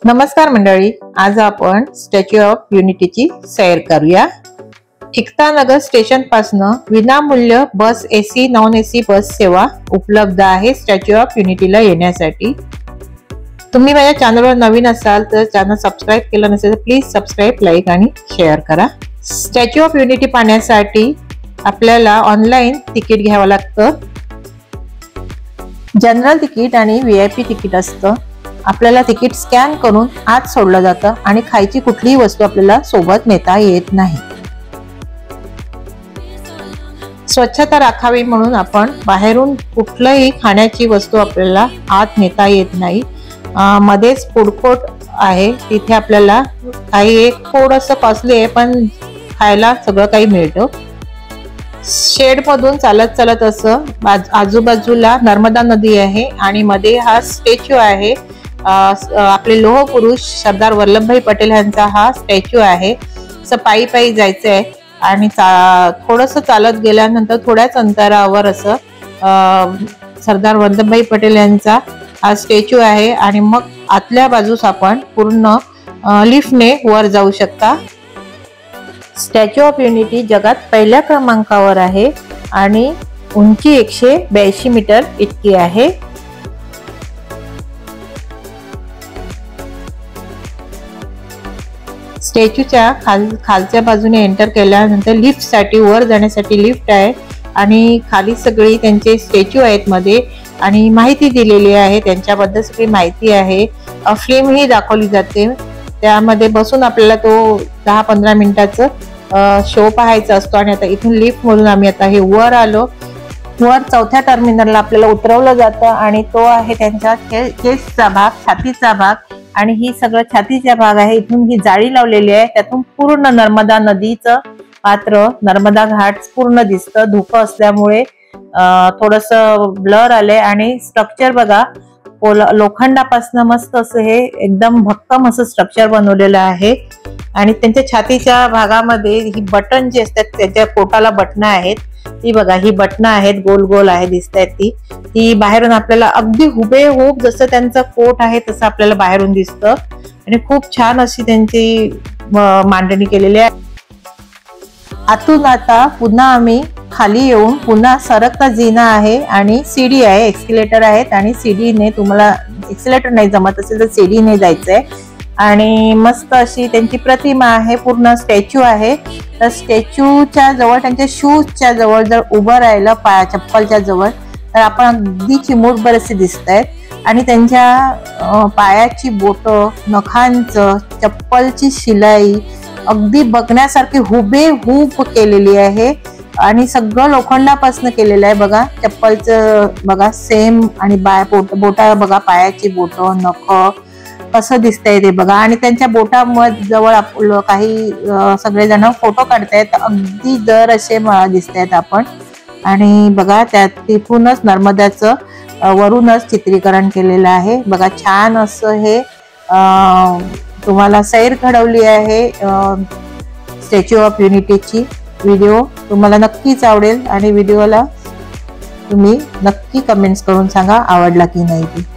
नमस्कार मंडळी, आज आपण स्टॅच्यू ऑफ युनिटीची सैर करूया। एकता नगर स्टेशन पासून विनामूल्य बस एसी नॉन एसी बस सेवा उपलब्ध आहे स्टॅच्यू ऑफ युनिटीला येण्यासाठी। तुम्ही माझ्या चॅनलवर नवीन असाल तर चॅनल सबस्क्राइब केलं नसेल तर प्लीज सबस्क्राइब, लाईक आणि शेअर करा। स्टॅच्यू ऑफ युनिटी पाहण्यासाठी आपल्याला ऑनलाइन तिकीट घ्यावं लागतं। जनरल तिकीट आणि व्हीआयपी तिकीट असतं। आपल्याला तिकीट स्कॅन करून आत सोडलं जातं आणि खायची कुठलीही वस्तू आपल्याला सोबत नेता येत नाही। स्वच्छता राखावी म्हणून आपण बाहेरून कुठलीही खाण्याची वस्तू आपल्याला आत नेता येत नाही। मध्येच फूड कोर्ट आहे, तिथे आपल्याला काही एक थोडंसं कॉस्टली आहे पण खायला सगळं काही मिळतं। शेड मधून चालत असं आजूबाजूला नर्मदा नदी आहे आणि मध्ये हा स्टॅच्यू आहे। आपले लोह पुरुष सरदार वल्लभभाई पटेल यांचा हा स्टॅच्यू आहे। असं पायी जायचंय आणि थोडंसं चालत गेल्यानंतर थोड्याच अंतरावर असं सरदार वल्लभभाई पटेल यांचा हा स्टॅच्यू आहे आणि मग आतल्या बाजूस आपण पूर्ण लिफ्टने वर जाऊ शकता। स्टॅच्यू ऑफ युनिटी जगात पहिल्या क्रमांकावर आहे आणि उंची 182 मीटर इतकी आहे। स्टॅच्यूच्या खालच्या बाजूने एंटर केल्यानंतर लिफ्ट साठी वर जाण्यासाठी लिफ्ट आहे आणि खाली सगळी त्यांचे स्टॅच्यू आहेत मध्ये आणि माहिती दिलेली आहे, त्यांच्याबद्दल सगळी माहिती आहे। फिल्म ही दाखवली जाते, त्यामध्ये बसून आपल्याला तो 10-15 मिनिटाचं शो पाहायचा असतो। आणि आता इथून लिफ्ट मधून आम्ही आता हे वर आलो। वर चौथ्या टर्मिनलला आपल्याला उतरवलं जातं आणि तो आहे त्यांच्या चेस्टचा भाग, छातीचा भाग आणि ही सगळं छातीचा भाग आहे। इथून ही जाळी लावलेली आहे, त्यातून पूर्ण नर्मदा नदीचं पात्र, नर्मदा घाट पूर्ण दिसतं। धुकं असल्यामुळे थोडस ब्लर आलंय आणि स्ट्रक्चर बघा, लोखंडापासून मस्त असं हे एकदम भक्कम असं स्ट्रक्चर बनवलेलं आहे। आणि त्यांच्या छातीच्या भागामध्ये ही बटन जी असतात, त्याच्या पोटाला बटन आहेत, ती बघा ही बटन आहेत, गोल गोल आहे दिसतायत। ती बाहेरून आपल्याला अगदी हुबेहूब जसं त्यांचं कोट आहे तसं आपल्याला बाहेरून दिसतं आणि खूप छान अशी त्यांची मांडणी केलेली आहे। आतून आता पुन्हा आम्ही खाली येऊन पुन्हा सरकता जिना आहे आणि सीडी आहे, एक्सकेलेटर आहेत आणि सीडीने तुम्हाला एक्सकेलेटर नाही जमत असेल तर सीडीने जायचंय। आणि मस्त अशी त्यांची प्रतिमा आहे, पूर्ण स्टॅच्यू आहे। तर स्टॅच्यूच्या जवळ त्यांच्या शूजच्या जवळ जर उभं राहिलं चप्पलच्या जवळ तर आपण अगदी चिमूटभर असे दिसतायत आणि त्यांच्या पायाची बोटं, नखांचं, चप्पलची शिलाई अगदी बघण्यासारखी हुबेहूब केलेली आहे आणि सगळं लोखंडापासून केलेलं आहे। बघा चप्पलचं बघा सेम आणि बोटा बघा, पायाची बोटं, नख कसं दिसतंय ते बघा। आणि त्यांच्या बोटाजवळ काही सगळेजण फोटो काढतायत, अगदी दर असे दिसतायत आपण। आणि बघा त्यात तिथूनच नर्मदाचं वरूनच चित्रीकरण केलेलं आहे। बघा छान असं हे तुम्हाला सैर घडवली आहे स्टॅच्यू ऑफ युनिटीची। व्हिडिओ तुम्हाला नक्कीच आवडेल आणि व्हिडिओला तुम्ही नक्की कमेंट्स करून सांगा आवडला की नाही ते।